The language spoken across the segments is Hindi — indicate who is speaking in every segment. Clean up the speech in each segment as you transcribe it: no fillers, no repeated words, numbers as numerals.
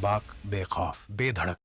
Speaker 1: बेबाक, बेखौफ, बेधड़क।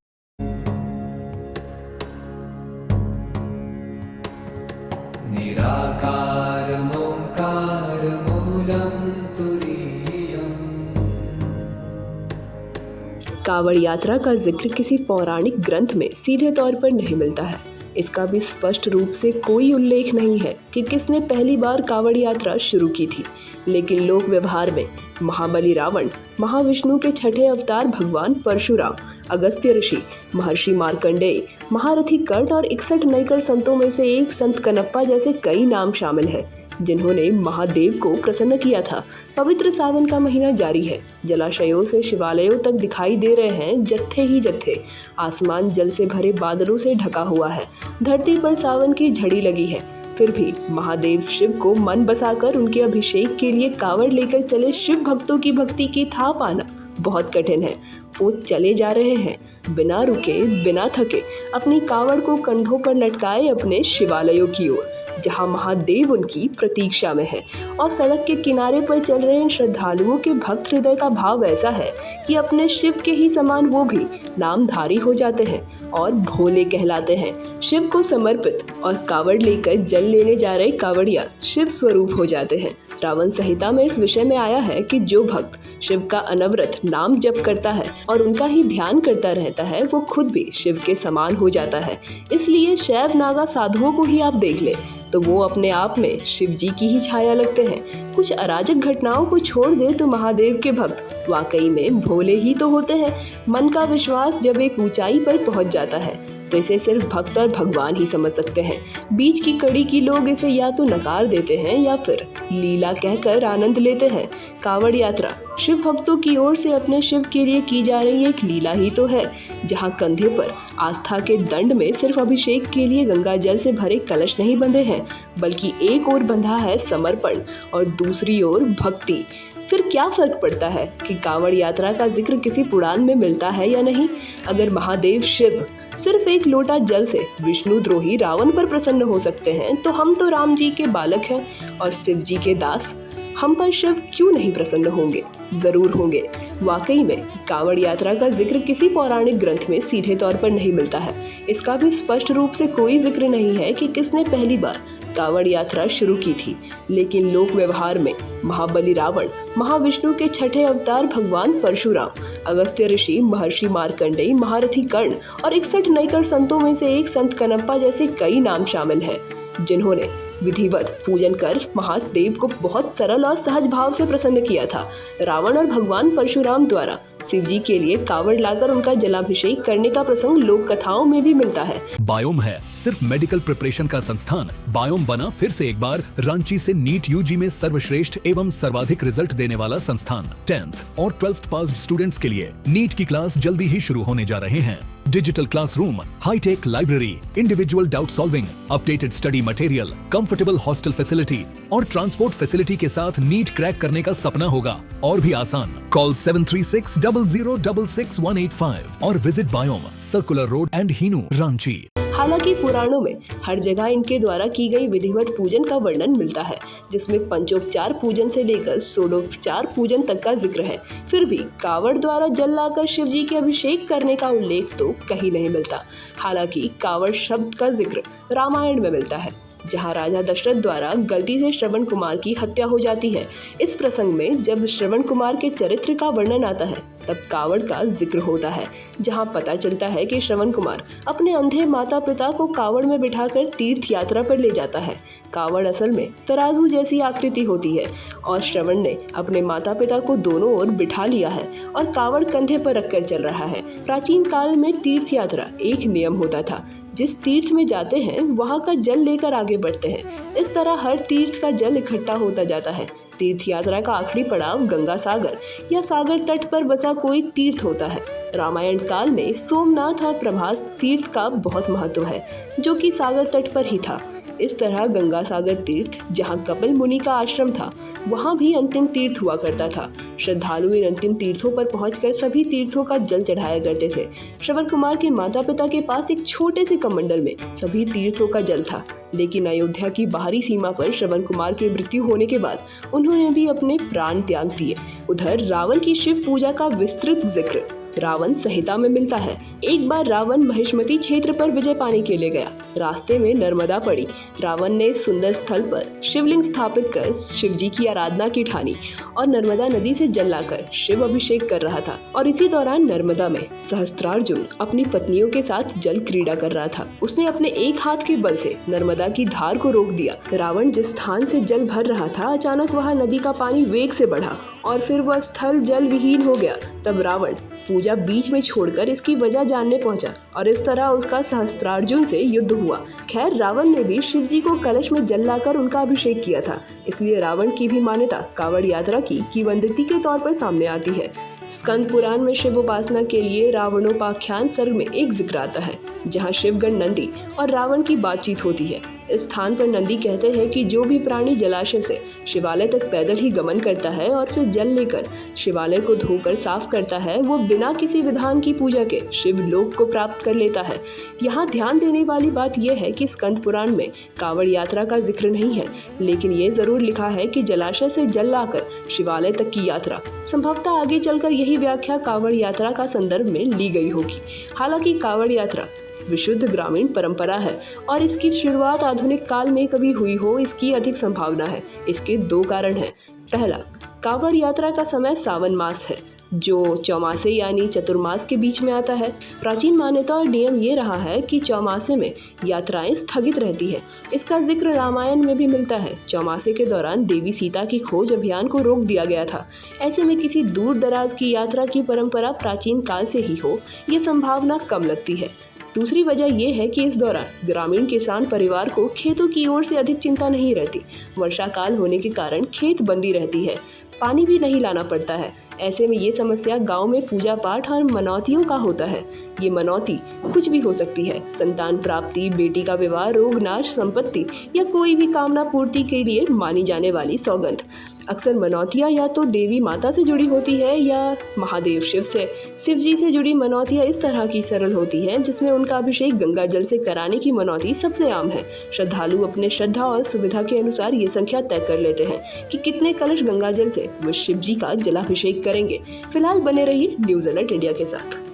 Speaker 2: कावड़ यात्रा का जिक्र किसी पौराणिक ग्रंथ में सीधे तौर पर नहीं मिलता है। इसका भी स्पष्ट रूप से कोई उल्लेख नहीं है कि किसने पहली बार कावड़ यात्रा शुरू की थी। लेकिन लोक व्यवहार में महाबली रावण, महाविष्णु के छठे अवतार भगवान परशुराम, अगस्त्य ऋषि, महर्षि मार्कंडेय, महारथी कर्ण और 61 नैकर संतों में से एक संत कनप्पा जैसे कई नाम शामिल हैं, जिन्होंने महादेव को प्रसन्न किया था। पवित्र सावन का महीना जारी है। जलाशयों से शिवालयों तक दिखाई दे रहे हैं जत्थे ही जत्थे। आसमान जल से भरे बादलों से ढका हुआ है। धरती पर सावन की झड़ी लगी है। फिर भी महादेव शिव को मन बसाकर उनके अभिषेक के लिए कावड़ लेकर चले शिव भक्तों की भक्ति की था पाना बहुत कठिन है। वो चले जा रहे हैं बिना रुके, बिना थके, अपनी कावड़ को कंधों पर लटकाए अपने शिवालयों की ओर, जहां महादेव उनकी प्रतीक्षा में है। और सड़क के किनारे पर चल रहे इन श्रद्धालुओं के भक्त हृदय का भाव ऐसा है कि अपने शिव के ही समान वो भी नामधारी हो जाते हैं और भोले कहलाते हैं। शिव को समर्पित और कावड़ लेकर जल लेने जा रहे कावड़िया शिव स्वरूप हो जाते हैं। रावण संहिता में इस विषय में आया है कि जो भक्त शिव का अनवरत नाम जप करता है और उनका ही ध्यान करता रहता है, वो खुद भी शिव के समान हो जाता है। इसलिए शैव नागा साधुओं को ही आप देख ले तो वो अपने आप में शिव जी की ही छाया लगते हैं। कुछ अराजक घटनाओं को छोड़ दे तो महादेव के भक्त वाकई में भोले ही तो होते हैं। मन का विश्वास जब एक ऊंचाई पर पहुंच जाता है तो इसे सिर्फ भक्त और भगवान ही समझ सकते हैं। बीच की कड़ी की लोग इसे या तो नकार देते हैं या फिर लीला कहकर आनंद लेते हैं। कावड़ यात्रा शिव भक्तों की ओर से अपने शिव के लिए की जा रही एक लीला ही तो है, जहां कंधे पर आस्था के दंड में सिर्फ अभिषेक के लिए गंगा जल से भरे कलश नहीं बंधे हैं, बल्कि एक ओर बंधा है समर्पण और दूसरी ओर भक्ति। फिर क्या फर्क पड़ता है कि कावड़ यात्रा का जिक्र किसी पुराण में मिलता है या नहीं? अगर महादेव शिव सिर्फ एक लोटा जल से विष्णुद्रोही रावण पर प्रसन्न हो सकते हैं, तो हम तो राम जी के बालक हैं और शिव जी के दास। हम पर शिव क्यों नहीं प्रसन्न होंगे? जरूर होंगे। वाकई में कावड़ यात्रा का जिक्र किसी पौराणिक ग्रंथ में सीधे तौर पर नहीं मिलता है। इसका भी स्पष्ट रूप से कोई जिक्र नहीं है कि किसने पहली बार कावड़ यात्रा शुरू की थी। लेकिन लोक व्यवहार में महाबली रावण, महाविष्णु के छठे अवतार भगवान परशुराम, अगस्त्य ऋषि, महर्षि मार्कंडेय, महारथी कर्ण और 61 नैकर संतों में से एक संत कनप्पा जैसे कई नाम शामिल हैं, जिन्होंने विधिवत पूजन कर महादेव को बहुत सरल और सहज भाव से प्रसन्न किया था। रावण और भगवान परशुराम द्वारा शिव जी के लिए कावड़ लाकर उनका जलाभिषेक करने का प्रसंग लोक कथाओं में भी मिलता है।
Speaker 3: बायोम है सिर्फ मेडिकल प्रिपरेशन का संस्थान। बायोम बना फिर से एक बार रांची से नीट यूजी में सर्वश्रेष्ठ एवं सर्वाधिक रिजल्ट देने वाला संस्थान। 10th और 12th पास्ड स्टूडेंट्स के लिए नीट की क्लास जल्दी ही शुरू होने जा रहे हैं। Digital classroom, high tech library, individual doubt solving, updated study material, comfortable hostel facility और ट्रांसपोर्ट फैसिलिटी के साथ नीट क्रैक करने का सपना होगा और भी आसान। कॉल 7360066185 और visit Biome, circular road and Hinoo, Ranchi.
Speaker 2: हालांकि पुराणों में हर जगह इनके द्वारा की गई विधिवत पूजन का वर्णन मिलता है, जिसमें पंचोपचार पूजन से लेकर षोडोपचार पूजन तक का जिक्र है। फिर भी कावड़ द्वारा जल लाकर शिव जी के अभिषेक करने का उल्लेख तो कहीं नहीं मिलता। हालांकि कावड़ शब्द का जिक्र रामायण में मिलता है, जहां राजा दशरथ द्वारा गलती से श्रवण कुमार की हत्या हो जाती है। इस प्रसंग में जब श्रवण कुमार के चरित्र का वर्णन आता है, तब कावड़ का जिक्र होता है, जहां पता चलता है कि श्रवण कुमार अपने अंधे माता पिता को कावड़ में बिठाकर तीर्थ यात्रा पर ले जाता है। कावड़ असल में तराजू जैसी आकृति होती है और श्रवण ने अपने माता पिता को दोनों ओर बिठा लिया है और कावड़ कंधे पर रखकर चल रहा है। प्राचीन काल में तीर्थ यात्रा एक नियम होता था। जिस तीर्थ में जाते हैं वहाँ का जल लेकर आगे बढ़ते हैं। इस तरह हर तीर्थ का जल इकट्ठा होता जाता है। तीर्थ यात्रा का आखिरी पड़ाव गंगा सागर या सागर तट पर बसा कोई तीर्थ होता है। रामायण काल में सोमनाथ और प्रभास तीर्थ का बहुत महत्व है, जो कि सागर तट पर ही था। इस तरह गंगा सागर तीर्थ, जहाँ कपिल मुनि का आश्रम था, वहाँ भी अंतिम तीर्थ हुआ करता था। श्रद्धालु इन अंतिम तीर्थों पर पहुंचकर सभी तीर्थों का जल चढ़ाया करते थे। श्रवण कुमार के माता पिता के पास एक छोटे से कमंडल में सभी तीर्थों का जल था, लेकिन अयोध्या की बाहरी सीमा पर श्रवण कुमार की मृत्यु होने के बाद उन्होंने भी अपने प्राण त्याग दिए। उधर रावण की शिव पूजा का विस्तृत जिक्र रावण संहिता में मिलता है। एक बार रावण महिष्मती क्षेत्र पर विजय पाने के लिए गया। रास्ते में नर्मदा पड़ी। रावण ने सुंदर स्थल पर शिवलिंग स्थापित कर शिवजी की आराधना की ठानी और नर्मदा नदी से जल लाकर शिव अभिषेक कर रहा था। और इसी दौरान नर्मदा में सहस्त्रार्जुन अपनी पत्नियों के साथ जल क्रीड़ा कर रहा था। उसने अपने एक हाथ के बल से नर्मदा की धार को रोक दिया। रावण जिस स्थान से जल भर रहा था, अचानक वहां नदी का पानी वेग से बढ़ा और फिर वह स्थल जल विहीन हो गया। तब रावण पूजा बीच में छोड़कर इसकी वजह जानने पहुंचा और इस तरह उसका सहस्त्रार्जुन से युद्ध हुआ। खैर, रावण ने भी शिवजी को कलश में जल लाकर उनका अभिषेक किया था। इसलिए रावण की भी मान्यता कांवड़ यात्रा की किंवदंती के तौर पर सामने आती है। स्कंद पुराण में शिव उपासना के लिए रावणोपाख्यान सर्ग में एक जिक्र आता है, जहाँ शिवगण नंदी और रावण की बातचीत होती है। इस स्थान पर नंदी कहते हैं कि जो भी प्राणी जलाशय से शिवालय तक पैदल ही गमन करता है और फिर जल लेकर शिवालय को धोकर साफ करता है, वो बिना किसी विधान की पूजा के शिवलोक को प्राप्त कर लेता है। यहाँ ध्यान देने वाली बात यह है कि स्कंद पुराण में कांवड़ यात्रा का जिक्र नहीं है, लेकिन ये जरूर लिखा है कि जलाशय से जल लाकर शिवालय तक की यात्रा। संभवतः आगे चलकर यही व्याख्या कांवड़ यात्रा का संदर्भ में ली गई होगी। हालांकि कांवड़ यात्रा विशुद्ध ग्रामीण परंपरा है और इसकी शुरुआत आधुनिक काल में कभी हुई हो, इसकी अधिक संभावना है। इसके दो कारण हैं। पहला, कांवड़ यात्रा का समय सावन मास है, जो चौमासे यानी चतुर्मास के बीच में आता है। प्राचीन मान्यता और नियम ये रहा है कि चौमासे में यात्राएं स्थगित रहती है। इसका जिक्र रामायण में भी मिलता है। चौमासे के दौरान देवी सीता की खोज अभियान को रोक दिया गया था। ऐसे में किसी दूर दराज की यात्रा की परंपरा प्राचीन काल से ही हो, ये संभावना कम लगती है। दूसरी वजह यह है कि इस दौरान ग्रामीण किसान परिवार को खेतों की ओर से अधिक चिंता नहीं रहती। वर्षा काल होने के कारण खेत बंदी रहती है, पानी भी नहीं लाना पड़ता है। ऐसे में ये समस्या गांव में पूजा पाठ और मनौतियों का होता है। ये मनौती कुछ भी हो सकती है, संतान प्राप्ति, बेटी का विवाह, रोग नाश, संपत्ति या कोई भी कामना पूर्ति के लिए मानी जाने वाली सौगंध। अक्सर मनौतियाँ या तो देवी माता से जुड़ी होती है या महादेव शिव से। शिव जी से जुड़ी मनौतियाँ इस तरह की सरल होती हैं, जिसमें उनका अभिषेक गंगा जल से कराने की मनौती सबसे आम है। श्रद्धालु अपने श्रद्धा और सुविधा के अनुसार ये संख्या तय कर लेते हैं कि कितने कलश गंगा जल से वे शिव जी का जलाभिषेक करेंगे। फिलहाल बने रहिए न्यूज़ अलर्ट इंडिया के साथ।